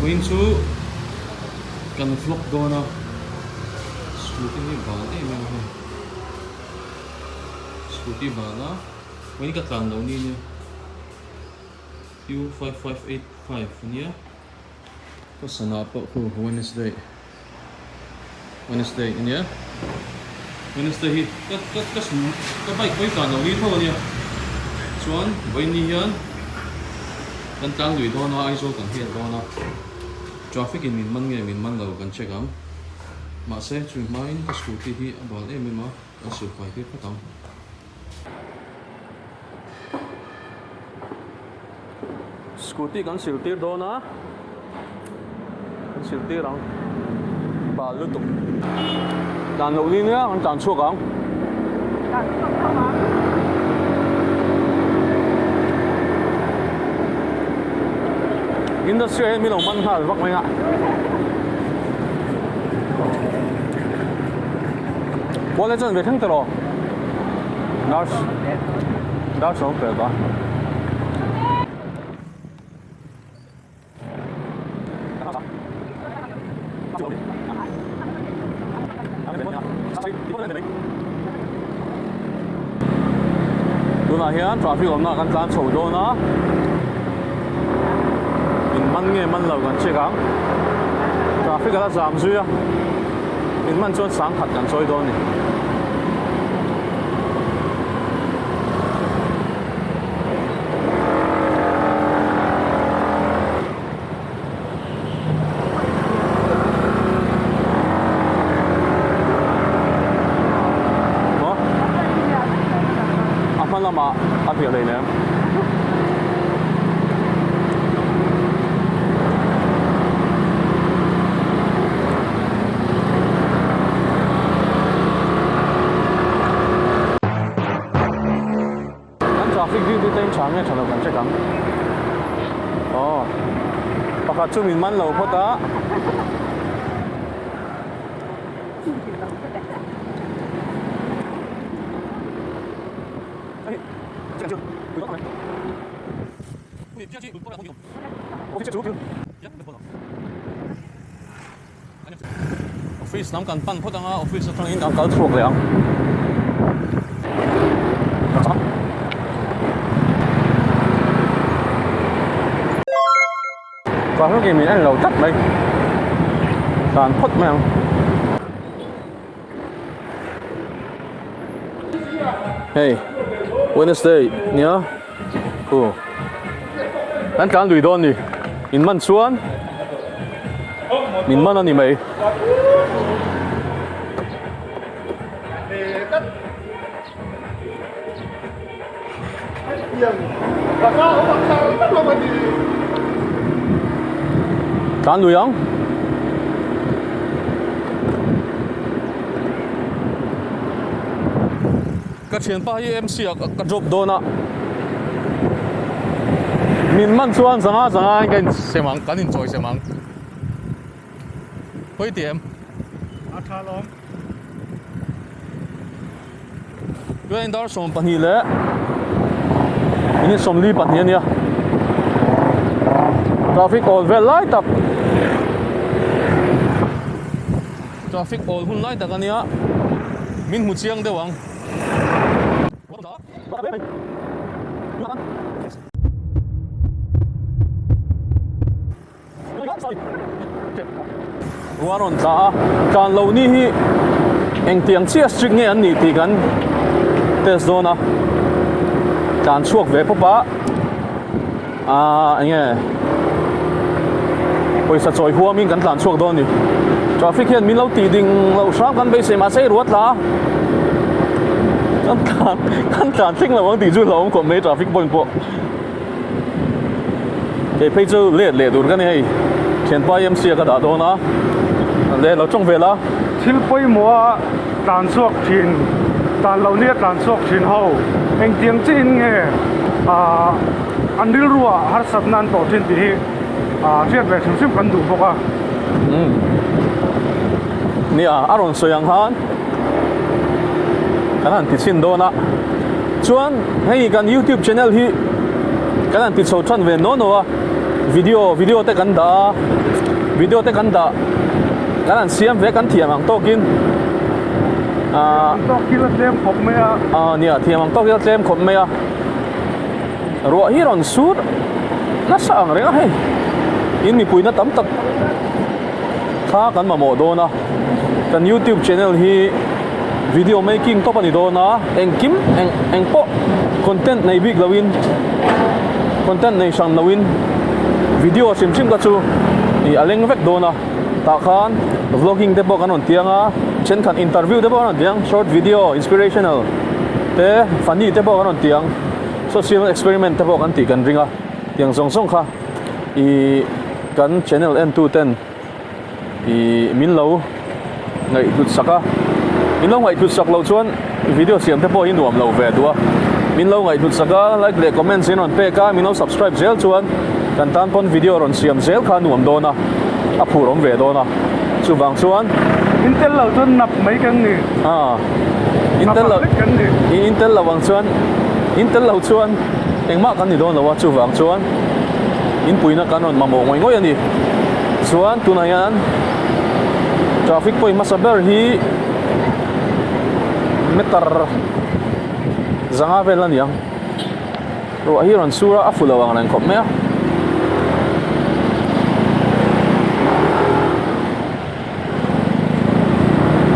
Win chu kan vlog dona scooty ni bal em ha scooty bala wani ka tlan lo ni ne U5585 niya ko sana pa ko Wednesday niya Wednesday hi ka bike ko tlan lo ni tho niya chuan vai ni hian kan tlang lui dona ai zo kan hian dona traffic in min man lo kan check ang ma se chu main ka scooty hi abal em ma an su pai ke patang scooty kan siltir dona kan siltir ang ba lu tuk dan lo ni ne an tan chuak ang industry mi lo man ha vak mai nga我来这边听得了，哪手对吧？Tuna hian traffic om na kan tlan chho do na in man nge man lo kan check ang traffic ala jam zuya in man chuan sang khat kan choi do ni lama at hiện đây nè traffic đi tên sáng nghe chẳng được chắc lắm bác hạt chung mình man lâu phốt á office nam kan pan phot anga office athang in ang kal thruk le ang và cái gì mình ăn lẩu chắc đây toàn phốt mấy ông hey Wednesday nhớ anh can đuổi đón đi in man xuống mình man anh đi mày can đuổi không cái chuyện pa hi MC cái job đó na mình man xuống sang anh cái xem mang cái nhìn chơi xem mang hơi điểm thà lắm cái anh đó sống bản hi lẽ ini sống li bản hi nha traffic all well light up traffic all hun light up ania min mu chiang de wang Waron ta kan lo ni hi eng tiang chia strict nge an ni ti kan test zone kan chuak ve popa ange poisa choi huam in kan tlan chuak do ni traffic hian min lo ti ding lo sang kan be se ma sei ruat la kan thing lo wang ti ju lo ko me traffic point po ke phei chu le dur kan ei chen pa MC ka da do na le lo chong ve la thil poi mo tan suak thin tan lo ne tan suak thin ho eng tiang chin nge andil ruwa har satnan to thin ti riat ve sim kan du boka ni aron soyang han kanan ti chin do na chuan hei kan YouTube channel hi kanan ti chho than ve no video te kan da kan an siam ve kan thiam ang tokin to kilo tem khop me a nia thiam ang tok tlem khop me a ro hi ron sur na sang renga hei in mi puina tam tak kha kan ma mo do na kan YouTube channel hi video making to pani do na engkim engpo content nei big lawin content nei sang lawin video sim ka chu i aleng vek do na ta khan vlogging te bo kan on tianga chen khan interview te bo kan on tiang short video inspirational te funny te bo kan on tiang social experiment te bo kan ti kan ringa tiang song kha i kan channel N210 i min lo ngai tut saka min lo ngai tut sak lo chuan video siam te po in nuam lo ve tua min lo ngai tut saka like le comment sin on pe ka min lo subscribe zel chuan kan tan pon video ron siam zel kha nuam do na a phur om ve do na chu wang chuan intel lo chun nap mai kan ni intel lo wang chuan intel lo chuan engma kan ni do na wa chu wang chuan in puina kan on mamo ngoi ani chuan tunayan traffic point masaber hi meter zanga vel ani ang ro hi ron sura afula wang lang khop me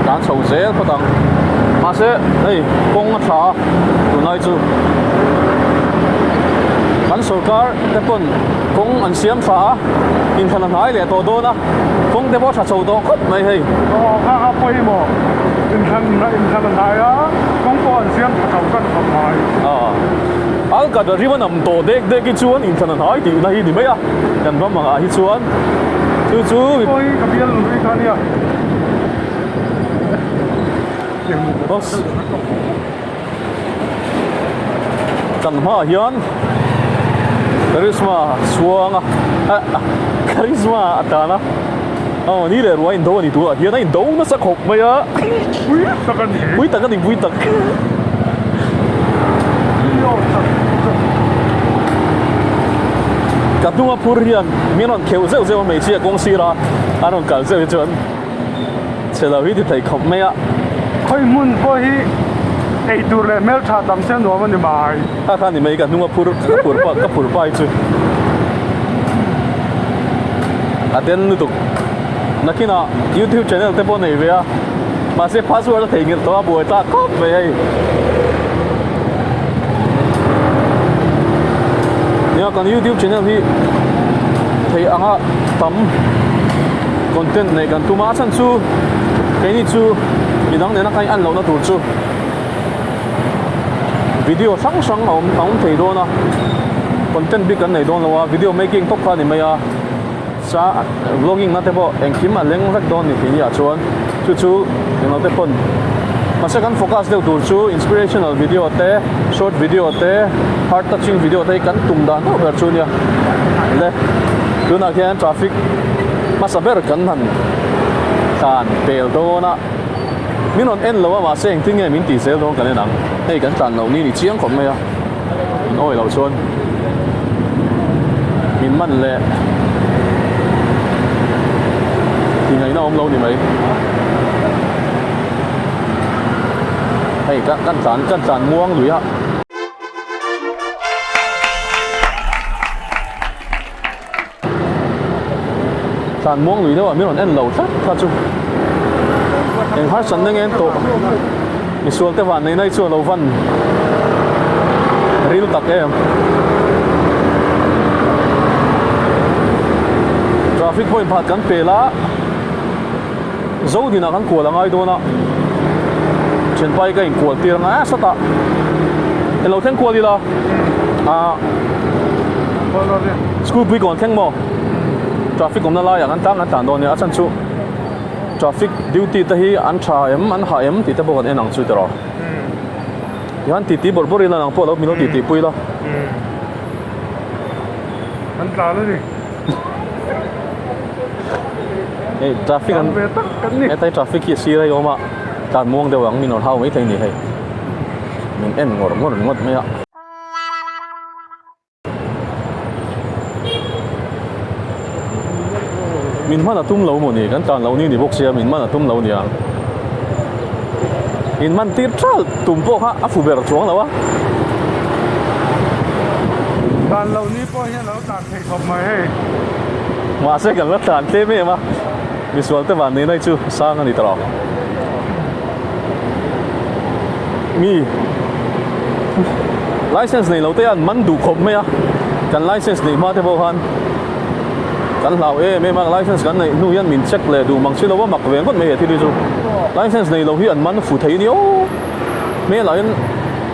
kan chho zel patang ma se ei kong a tha tunai chu kan sarkar te pon kong an siam tha in thanan hai le to do na kong te bo tha chho do khop mai hei ha poi mo in than hai a kong ko an siam thau kan khop hai al ka da riban am to dek ki chuan in thanan hai ti na hi ni mai a kan ram ma hi chuan chu poi ka bial lui khania boss kan ma hian charisma suanga charisma atana ni le ruai do ni tu hian ai do na sa khop mai a bui tak ni bui tak katunga pur hian minon kheu zeu mai chi a kong sira anon kal zeu chuan chela wi ti thai khop mai a khoi mun po hi ei tur le mel tha tam sen no man ni mai kha ni mai ka nunga pur pa chu aten nu tu nakina YouTube channel te po nei ve a ma se password thei ngil to bo ta khop ve ai nia kan YouTube channel hi thei anga tam content nei kan tuma chan chu cái này chú mình đang nói ăn lẩu nó đủ chú video sáng mà ông thấy đó na content big cái này đó là video making top này mày à sa vlogging na tebo anh kim mà leng vạch đó này thì à chuan chú những nó tepon mà sẽ cần focus đều đủ chú inspirational video te short video te heart touching video te cần tung đàn nó chú nha đấy cứ nào khi traffic mà sao biết cần hẳn tan pel do na min on en lo ma seng ting e min ti sel do kan nang hei kan tan lo ni chiang khom me a oi lo chuan min man le ti ngai na om lo ni mai hei kan tan muang lui ha tan muang lui đâu min on en lo tha chu en har san nang en to mi sual te van nei chu lo van ril tak em traffic point phat kan pela zo dina kan ko la ngai do na chen pai ka in ko tir nga sata en lo theng ko di la school bui kon theng mo traffic kom na la ya kan tang an tan do ni a chan chu traffic duty ta hi an tha em an ha em ti ta bo kan enang chu tero yan ti ti bor bor ila nang po lo mi lo ti pui la an tla le ni ei traffic an ve tak kan ni e tai traffic hi si ra yo ma tan muang de wang mi no hau mai thai ni hei min en ngor me a min man atum lo mo ni kan tan lo ni ni bok sia min man atum lo ni ang in man tir tral tum po ha a fu ber chuang lawa tan lâu ní po hian lo tan thei khop mai he ma se kan la tan te me ma mi sual te van nei nai chu sang ani tro mi license nei lo te an man du khop me a kan license nei ma te bo han kan lau me mang license kan nei nu yan min check le du mang chi lo wa mak ve ngot me thi di chu license nei lo hi an man fu thei ni o me la yan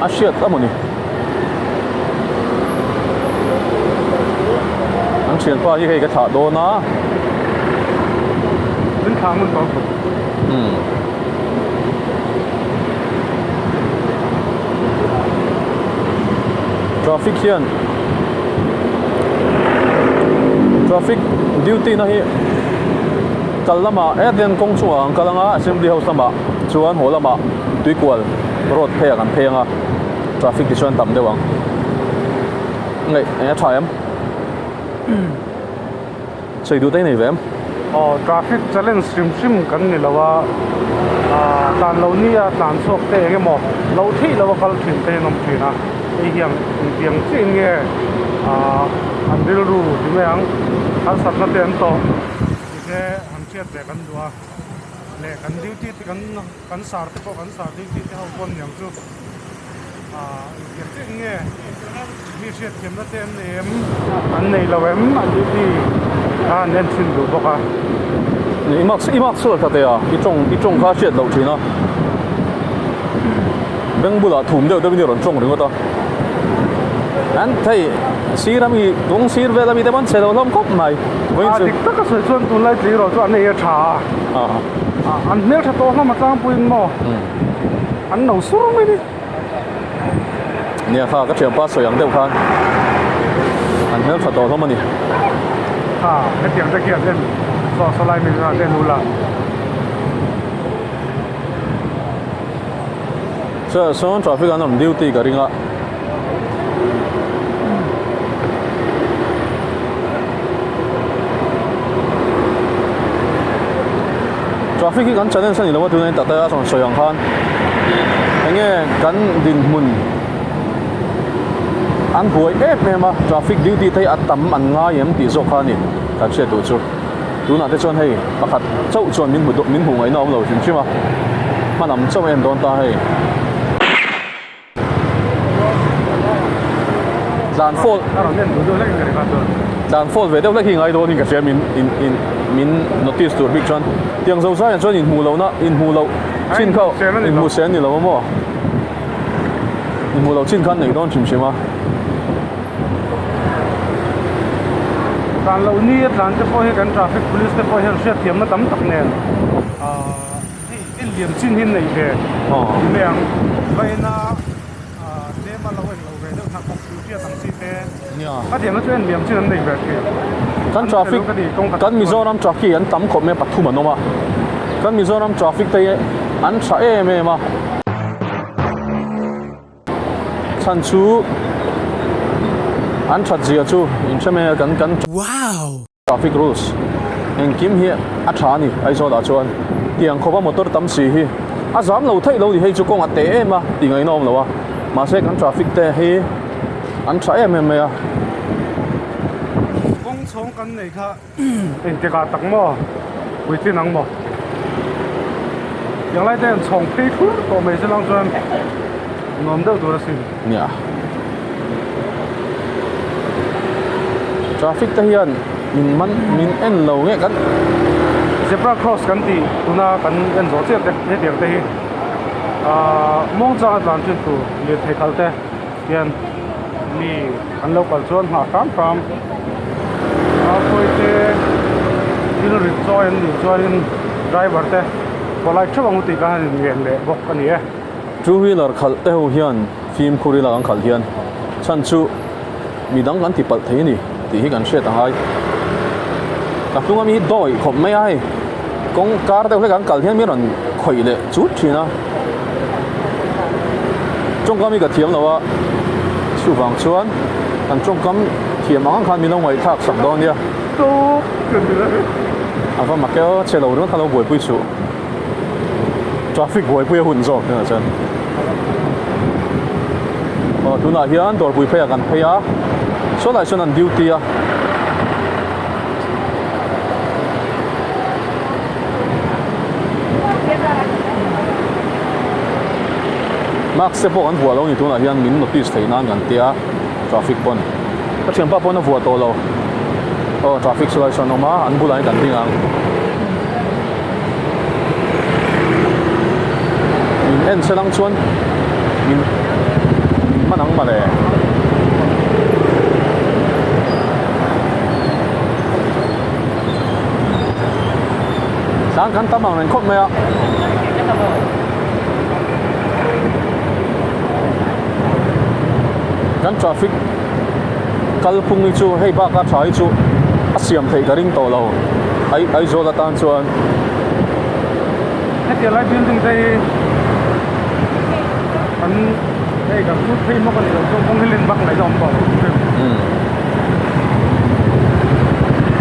a shit amoni ang chen pa hi cái thả do na đến khang mun ko traffic hian traffic duty na hi kalama eden kong chuang ang kalanga assembly house lama chuan ho lama tuikwal road phe kan phe nga traffic ti chuan tam dewang ngai a try em xây du tay này về em traffic challenge sim kan ni lawa tan lo ni a tan sok te ge mo lo thi lawa kal thin te nom thina ei hiam piang chin nge an dil ru di me ang kan sat na ten to ke han chet le kan dua le kan duty ti kan sar te ko kan sar duty te ho kon yang chu piang chin nge mi chet kem na ten em an nei lo em an duty nên xin đủ bốc à imak sửa thật đấy à i trong khá chuyện đầu tiên à bên bữa là thùng đều nhiều lần trong rồi đó anh thấy xí làm gì cũng xí về làm gì để bạn xe đâu làm cốc này thì tất cả sự xuân tuần lại chỉ rồi cho anh này trả anh nếu thật to nó mà trang bùn mò anh nấu súp mới đi nè pha cái chuyện pass rồi anh đều khan anh nếu thật to lắm mà nè cái tiếng cái kia lên so lại mình là lên luôn là so traffic anh làm duty cái ringa traffic cái chân lên sân thì nó tụi này đặt tay xong soi hàng khan anh nghe cái đình mùn anh buổi ép mà traffic duty thấy ăn tắm ăn ngay em tí dọc khan nè cái chuyện đủ chưa đủ nào để cho hay bắt hạt châu chuẩn mình hùng ấy nó ông lâu chứ mà nằm trong em đón ta hay đàn phô về đâu lấy hình ai đó thì cái chuyện mình notice tụi big chọn tiếng dâu sai cho nhìn mù lâu na in mù lâu xin khâu in mù sen thì lâu mà in mù lâu xin khăn này đó chìm mà tan lâu ni tan te po he kan traffic police te po he shet thiam na tam tak nen in liam chin hin nei ve meang vaina te ma lo ve do thak ko ti tang si te a thiam na chen liam chin nei ve ke kan traffic kan Mizoram traffic an tam khop me pathum anoma kan Mizoram traffic te an tha me ma chan chu an that zia chu in chame kan wow traffic rules en kim hi a tha ni ai zo da chuan tiang khoba motor tam si hi a zam lo thai lo di hei chu kong ate ma ti ngai nom lo wa ma se kan traffic te hi an tha me a kong chong kan nei kha en te ka tak mo wi tin ang mo yang lai ten chong phei thu to me se lang chuan nom deuh tur a sin nia traffic te hian min en lo nge kan zebra cross kan ti tuna kan en zo che te he tiang te hi mong cha dan chen tu le the khal te hian ni an lo kal chuan ha kam khoi te il ri join ni join driver te polai thawang ti ka han ngen le bok ani e two wheeler khal te ho hian phim khuri la ang khal hian chan chu midang kan ti pal thei ni ti hi kan hriat a hai kaplunga mi doi khop mai ai kong car te kan kal hian mi ron khoi le chu thina chongkam mi ka thiam lawa chu wang chuan kan chongkam thiam ang khan mi lo ngai thak sak don dia to kan Ava makeo chelo ron thalo boi pui chu traffic boi pui hun zo na chan tuna hian dor pui phaya kan phaya so lai son an duty a Max se po an vua lo ni tuna hian min notice theina kan tia traffic pon ka chen pa pon a vua to lo traffic so lai son oma an bulai kan ding ang min en selang chuan min manang male sang kan tamang ren khop maya kan traffic kalpung ni chu hei ba ka thai chu asiam thei ka ring to lo ai zo la tan chuan cái tiền lại building đây anh đây cả chút thêm nó còn nhiều không cái lên bắc này dòng bảo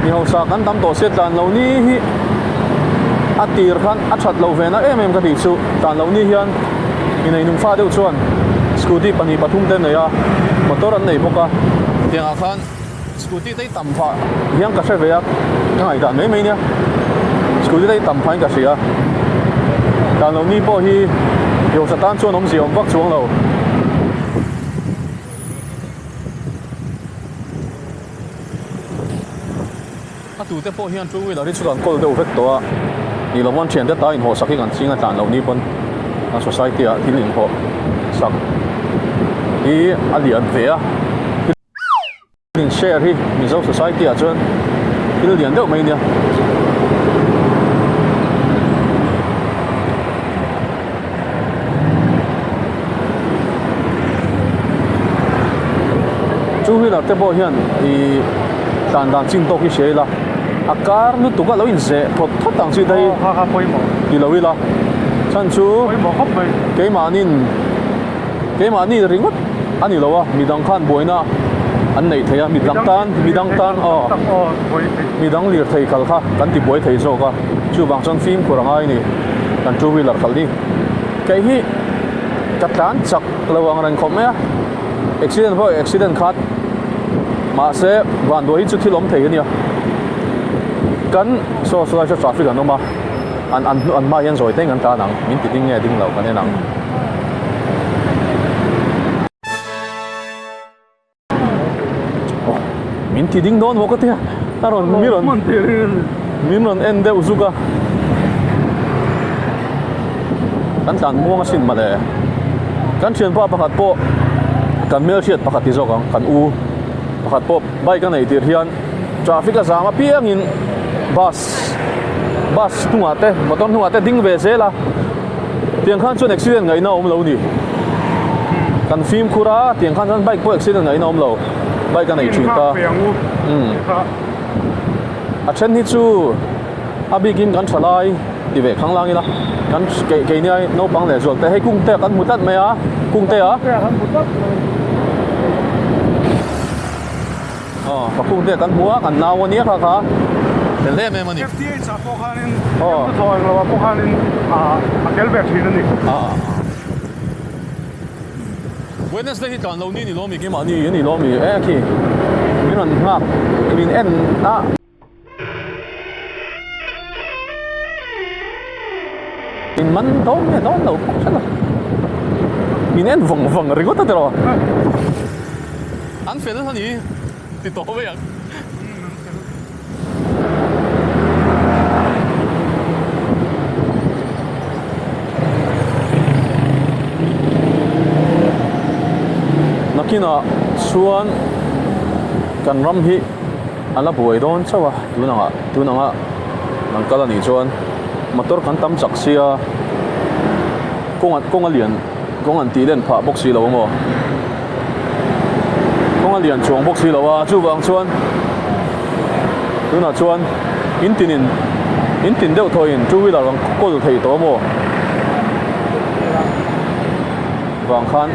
ni ho sa kan tam to se tan lo ni hi atir khan achat lo ve na em ka ti chu tan lo ni hian inai nung fa deuh chuan scooty pani pathum te nei a motor an nei boka tiang khan scooty tei tam pha hiang ka se ve a ngai dan mai mai nia scooty tei tam pha ka sia tan lo ni po hi yo sa tan chuan om ziom vak chuang lo tu te po hian two wheeler ri chuan kol deuh vek to a ni lo wan thian te ta in ho sakhi kan chinga tan lo ni pon a society a thil in ho sak hi alian ve a in share hi mizo society a chuan thil lian deuh mai nia two wheeler te po hian i dan chin to ki sheila akar nu tuka lo in ze thot tang chi dai ha poi mo ni lo ila chan chu poi mo khop mai ke mani ringot ani lo wa midang khan boina an nei theya midang tan midang lir thei khal kha kan ti boi thei zo ka chu bang chon film kurangai ni kan two wheeler khal di kai hi katan chak lawang ran khom ya accident khat ma se van do hi chu thilom thei ania kan so traffic an oma an ma yan zoi teng an ta nang min ti ding nge ding lo kan nang min ti ding don wo ko te aron miron en de uzuka kan tan muang sin ma de kan chen pa pakhat po kan mel chiat pakhat ti zo kan u pakhat po bai kan ei tir hian traffic a zama piang in bus tunga te motor tunga te ding ve se la tiang khan chun accident ngai na om lo ni kan film khura tiang khan chan bike po accident ngai na om lo bike kan ei thin ta a chen hi chu abigin kan thalai ti ve khang lang ila kan ke ni ai no pang le zol te hei kung te kan mutat me a kung te a pakung te kan hua kan naw ania kha le me mani FTA sa po khanin thôi lo po khanin a kelbek thin ni Wednesday hi tan lo ni lo mi ke ma ni lo mi ki min an ngak min en a min man to me don lo chala min en vong rigot ta ro an fel han ni ti to ve ya nakina chuan kan ram hi ala buai don chawa tunanga nangkala ni chuan motor kan tam chak sia konga lian kongan ti len pha boxi lo mo konga lian chuang boxi lo wa chu bang chuan tuna chuan in tin deuh thoin two wheeler ang kol thei to mo wang khan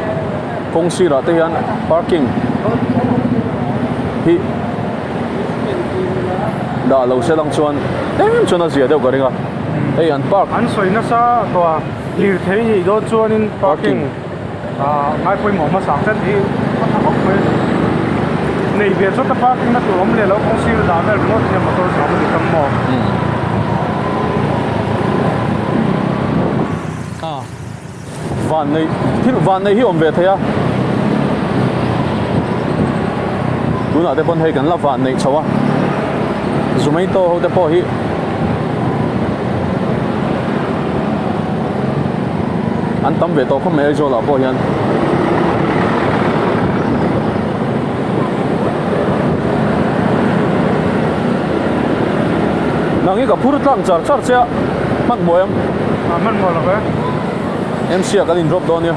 kong sira te hian parking hi đã lâu sẽ đang chuan em chuan là gì đâu cái này ấy anh park an soi na sa to lir thei hi do chuan in parking ngai poi mo ma sang chen hi hok mai nei ve cho ta parking na tu om le lo kong sil da vel mo te motor sa mo kam mo van này hi om ve thaya tu na te pon hei kan la van nei chawa zumai to ho te po hi anh tâm về to không mấy cho là bao nhiêu nàng ấy gặp phụ trách chở chở xe mất mồi em mất mồi là cái em xe cái drop down nha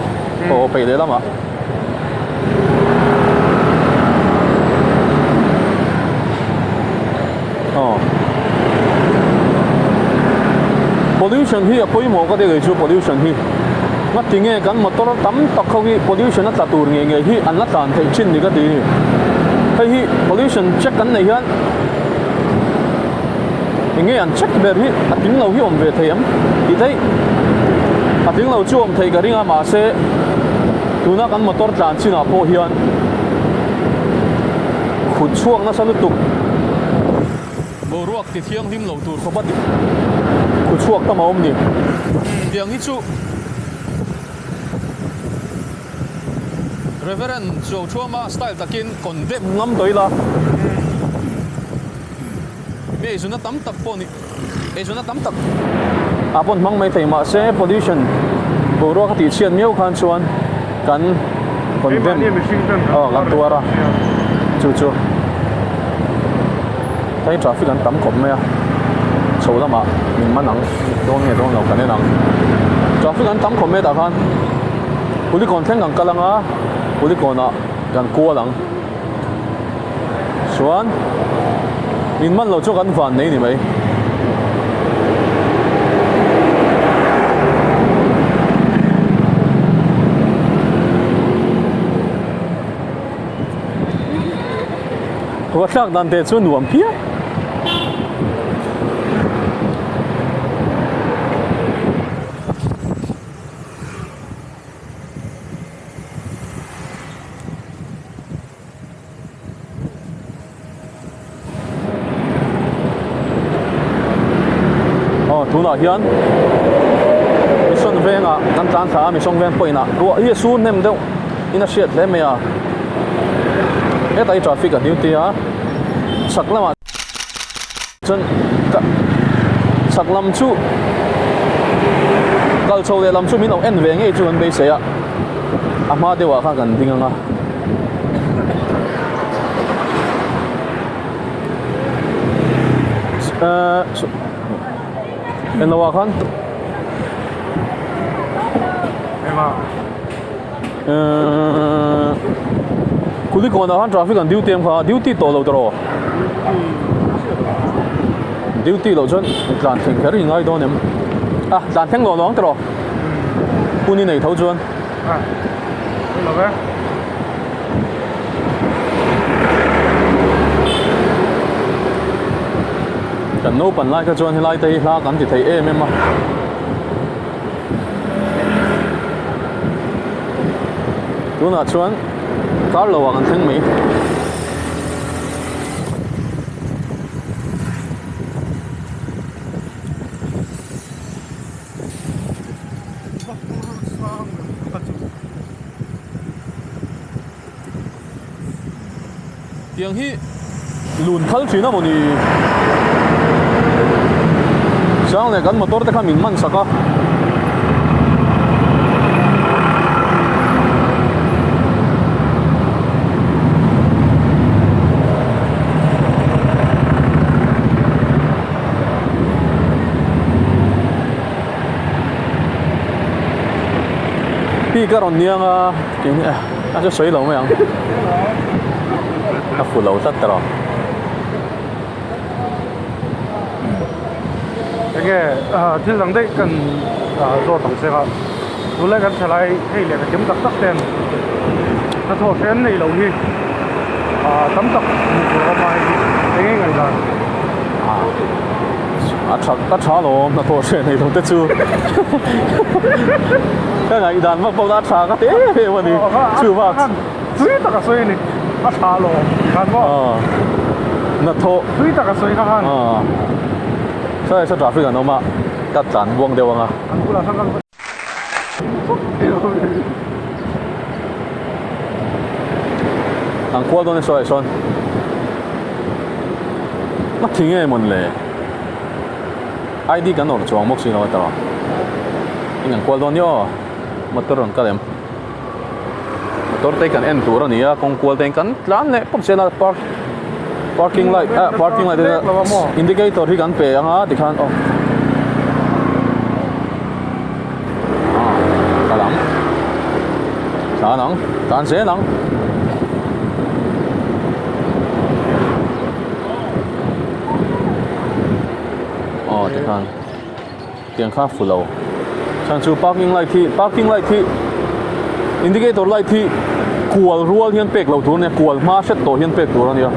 ồ phải đấy lắm à pollution hi apoi mo ka de chu pollution hi ma tinge kan motor tam tak khogi pollution na tatur nge hi an la tan thei chin ni ka ti ni hi pollution check kan nei hian nge an check ber hi ating lo hi om ve thei am ti thei ating lo chu om thei ka ringa ma se tuna kan motor tlan china po hian khut chuak na salu tuk bo ruak ti thiang lim lo tur khobat khut chuak ta ma om ni tiang hi chu Reverend Joe Choma style takin condemn ngam toila be zuna tam tak poni e zuna tam tak apon mang mai thei ma se pollution bo ro ka ti chian meu khan chuan kan condemn kan tuara chu chu thấy traffic an tam khop me so la ma min manang dong nge dong lo kan nang traffic an tam khop me ta khan puli kon theng ang kalanga puli kona kan ko lang chuan min man lo chu kan van nei ni mai wa sak dan te chu nuam phia tuna hian mission venga kan tan tha mission ven poina ro hi su nem deuh ina shet le me a etai traffic a duty a saklama chon saklam chu kal chho le lam chu min o en ve nge chu an be se a ama dewa kha kan dinganga en lawa khan ema kuli kona han traffic an duty em kha duty to lo tro duty lo chon tlan theng khari ngai don em tlan theng lo long tro puni nei thau chuan lo ve kan no pan lai ka chuan helai te hla kan ti thei em a tuna chuan car lo kan theng mai tiang hi lun thal thina moni sang le kan motor te kha min man saka pi ka ron niang a king a cho soi lo mai ang a fu lo tat tro cái thil lang đấy cần do tổng xe ha tu lại cần thay hay là cái chấm tắc tắc đèn nó thổi phèn này lâu hi tấm tắc của mai cái ngày là a tha lo na to se nei thong te chu ka ngai dan ma pawna tha ka te he wani chu ba tui taka soi ni a tha lo kan mo na tho tui taka soi ka han sai sa traffic an oma ka tan buang dewanga an kula sang kan ang kwal don so son na thinge mon le ID kan or chuang mok sin lo ta ang kwal don yo motor ron kalem motor te kan en tur ania kong kwal ten kan tlan le pom sena parking light indicator hi kan pe anga dikhan kalam sa nang tan se nang dikhan tiang kha fulo chan chu parking light thi indicator light thi kual rual hian pek lo tur ne kual ma set to hian pek tur ania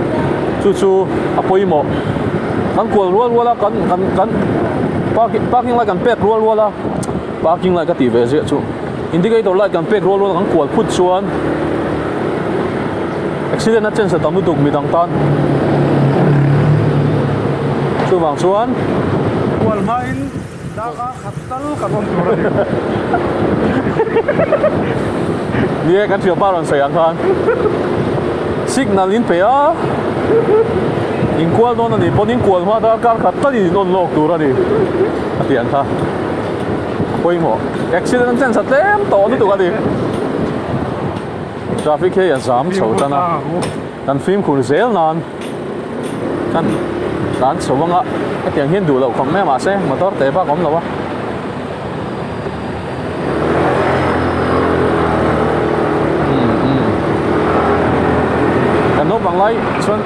chu apoi mo kan kual rual wala kan parking light kan pek rual wala parking light ka ti ve je chu indicator light kan pek rual wala kan kual phut chuan accident na chen sa tamu duk midang tan chu wang chuan kual main daka khatal kanon tur ni kan thio pa ron sai ang khan signal in pe a in kual don ani ponin kual ma da kar khatal ni non lok tur ani atiang kha poi mo accident chen sa tem to ni tu ka di traffic he ya zam chho tana kan film khur zel nan kan dan sawanga atiang hian du lo khom me ma se motor te ba kom lo wa nó bằng lấy xuân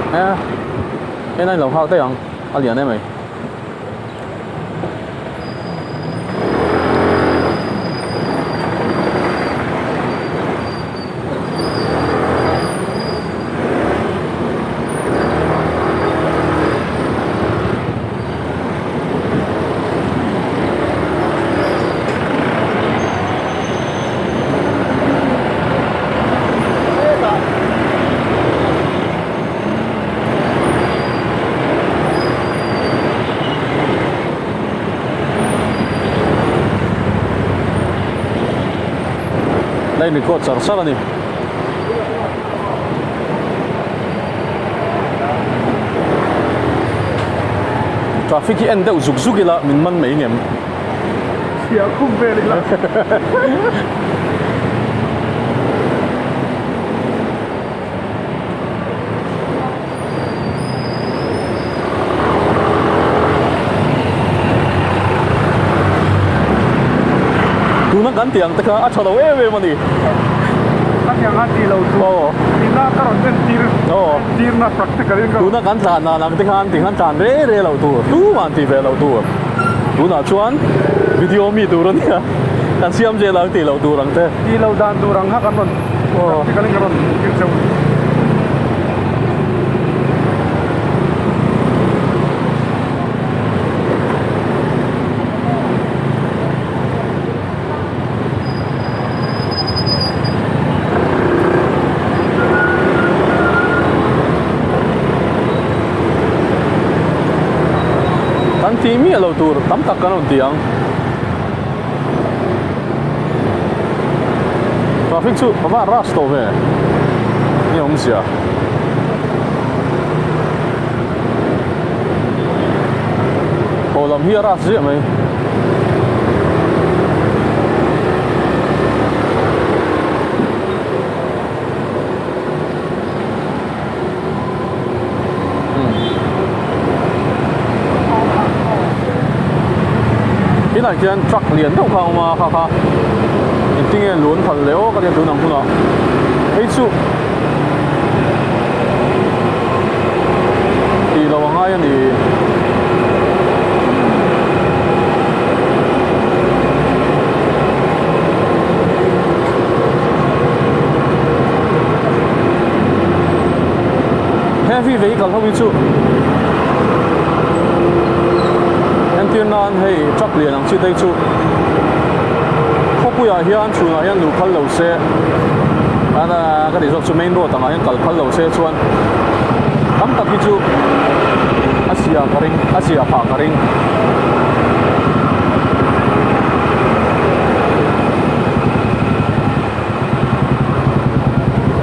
cái này lồng hao tới không ở liền đây mày đây mình có chở sát này traffic cái end đâu rục rục cái là mình mân mấy niệm ya kum về đi là tu nó gắn tiền tất cả ăn cho đâu về mà đi kan yang hati lo tu ina karon ten tir na practical in tu nó gắn tràn là làm tiếng Hàn tràn rê rê lâu tu mà thì về lâu tu nào chuan video mi tu rồi nha kan siam je lang ti lâu tu rang te ti lo dan tu rang ha kan ron practical in karon kir chau ti mi lo tur tam tak kan on tiang traffic chu ba ras to ve ni om sia ko lam hi ras je mai cái này kia truck liền đâu không mà kha tiếng nghe luôn thật léo cái điều nằm không nào ấy chú thì là bằng ai thì heavy vehicle không biết chú chuan hei truck lian ang chi dei chu khopui a hian chuna hian lu khal lo se ana ka ri zok chu main road anga hian kal khal lo se chuan tam tak hi chu asia pha karing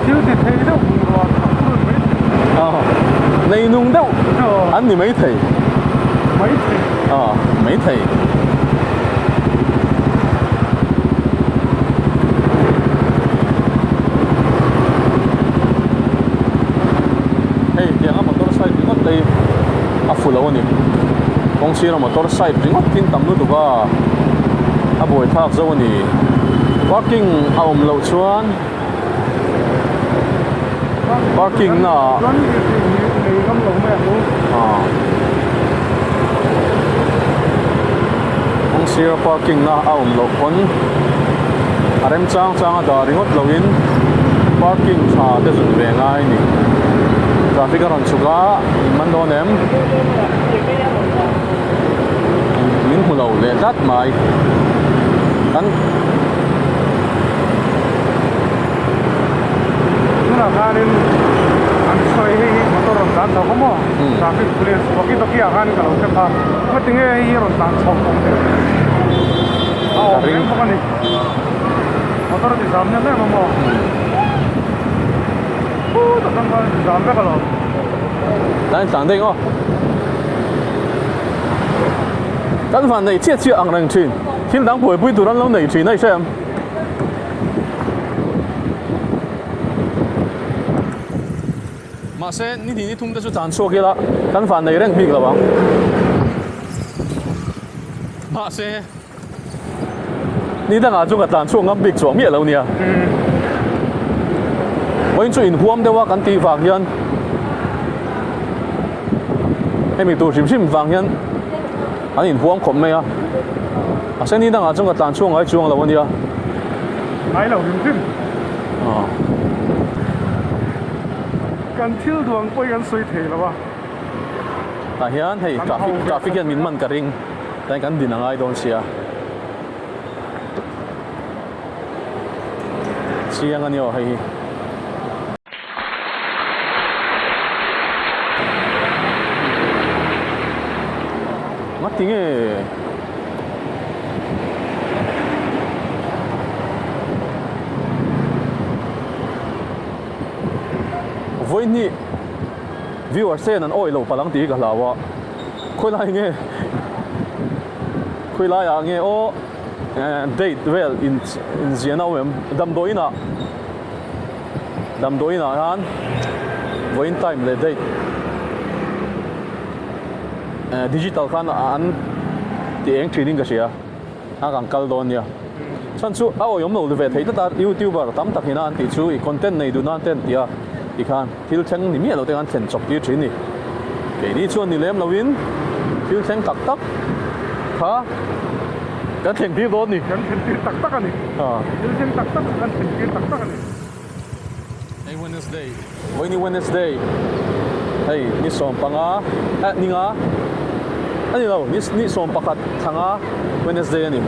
thiếu thì thấy đâu rồi nei nung đâu anh thì mấy thầy mấy thầy hey tiếng motorcycle ringot đây afulo ni kong sira motorcycle ringot tin tam nu tuka aboi thak zo ni parking aum lo chuan parking na kong sira parking na aum lo kon arem chang da ringot loin parking tha te zun ve ngai ni traffic ron chuka man don em min hulo le dat mai kan nuna kanin ang soi hi motor ron dan tho mo traffic police waki to kia kan kalau ke pa matinge hi ron dan chok kong de ring ko ni motor di samne me mo to kan ba samne kalau dan tang ding o kan fan nei chia chia ang rang chin thil dang pui pui turan lo nei chin ai sem mà sẽ ní thì ní thung ta cho tàn xua kia đó căn phản này đang bị là bao mà sẽ ní đang ở trong cái tàn xua ngắm bị xuống miệng lâu nè với chuyện in huam đâu căn tì vàng nhân hay mình tụ sim vàng nhân anh in huam khom mày à sẽ ní đang ở trong cái tàn xua ngay chuông lâu nè ai lâu simกันทิลดวงไปกันสวยเทแล้ววะแต่เฮียนให้ทราฟิกยันมินมันกระริงแต่กันดินอะไรโดนเสียงกันอยู่ให้มาทิ้งวันนี้วิวเซนันโอ้ยเราพลังตีกันแล้ววะคุยไรเงี้ยคุยไรอย่างเงี้ยโอ้เดทเวลอินเซียนเอาเอ็มดำโดยน่ะฮันวันไทม์เลยเดทดิจิทัลคันอันที่เองทรีนิ่งก็เสียอาการกัลโดนเนี่ยฉันสู้เอายมโนดูเวทให้ตัดยูทูบเบอร์ตั้มตักหินอันที่สู้อีคอนเทนต์ในดูนั่นเต้นเดียอีกคันทิลเชงนี่มีเราแต่งานเทนจบที่ทรีนี่เดี๋ยวนี้ชวนนี่เล่มเราวินทิลเชงตักฮะกันเทนที่รถนี่กันเทนที่ตักกันนี่ทิลเชงตักกันเทนที่ตักกันนี่ไอ้ Wednesday วันนี้ Wednesday เฮ้ยนี่ส่งปังอ่ะนี่งะอันนี้เรานี่ส่งปักกัดทางอ่ะ Wednesday นี่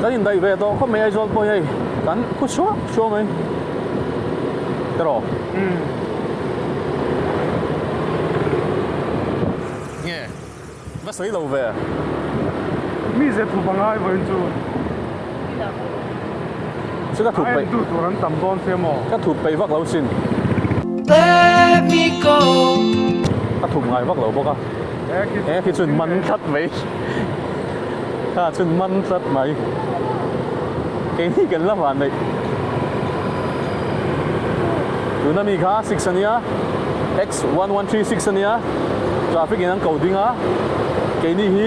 กันยินได้เวทเขาไม่ไอ้จอดไปยัยกันกูชัวไหมเดี๋ยวเนี่ยไม่ใช่เราเวมีเศษถูกบังคับไว้จู่ซึ่งก็ถูกไปดูตัวนั้นต่ำต้นเสียหมอก็ถูกไปวักเราสิน Let me go ก็ถูกไงวักเราบอกอ่ะคิดจนมันชัดไหมถ้าจนมันชัดไหมเกณฑ์ที่กันละวันเลยดูนั่นมีค่า6อันนี้ X1136 อันนี้ทราฟิกยังเก่าดิ้งอ่ะเกณฑ์นี้ฮี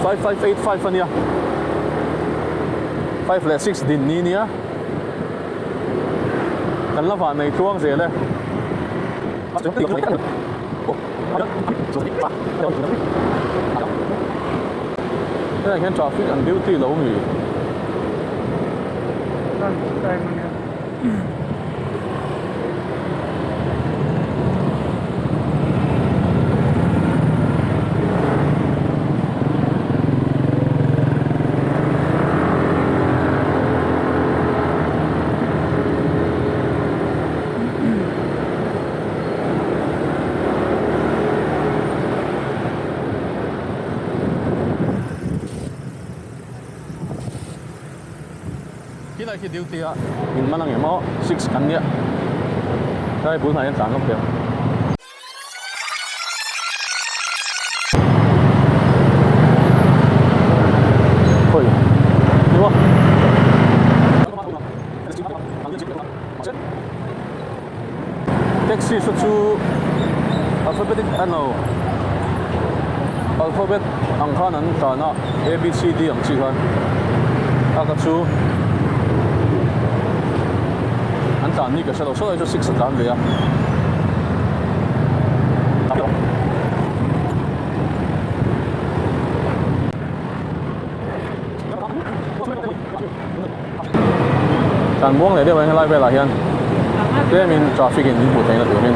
5585อันนี้5 และ 6ดินนี้เนี่ยกันละวันในช่วงเสียเลยนี่แค่ทราฟิกอันบิวตี้เรามีนั่นใจมันเนี่ย khi này khi điều tiết mình mang những món six cắn nhẹ đây 4 ngày em tặng không được thôi đúng không taxi xuất chu alphabetic alphabet ang khanan ta na a b c d ang chi khan aka chu an tan ni ka shalo so jo 6 tan le ya tan buông le de wa lai ve la hian te min traffic in bu thai na tu min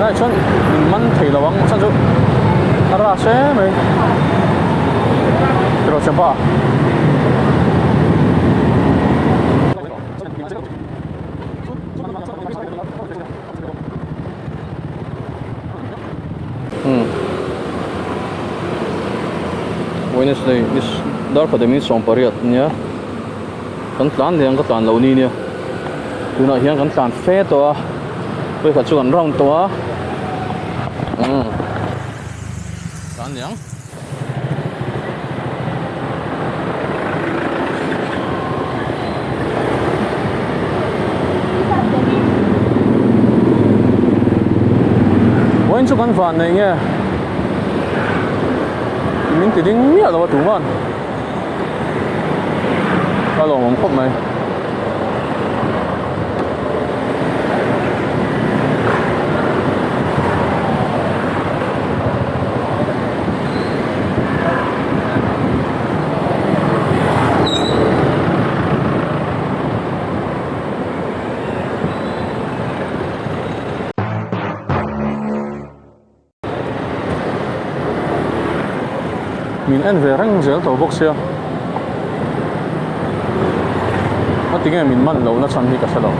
ai chọn mình mắn thì là bóng sao chứ ra xe mày rồi xem ba Wednesday is dar pada min som pariat nya kan tan liang ka tan lo ni nia tuna hiang kan tan fe to với cả chuan rong to tan liang When chu kan van này nghe mình thì đinh nhớ là đúng không? Cái lồng không khóc này. Mình ăn về răng rửa tàu bốc xe nó tiếng là mình mặn lâu nó chăn đi cả sao đâu